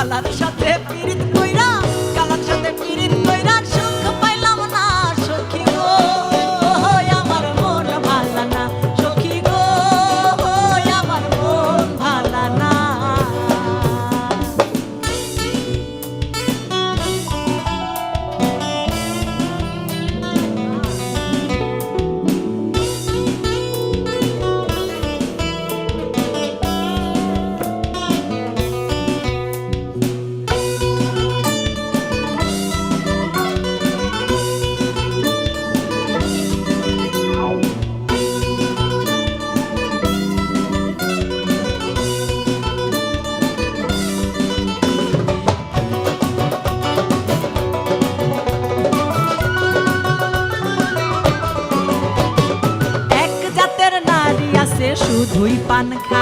Colour সাথে পীড়িত কইরা, কালার সাথে পীড়িত কইরা সুখ পাইলাম না সখী গো, আমার মন ভালা না সখী গো, আমার মন ভালা না। শুধুই পান খায়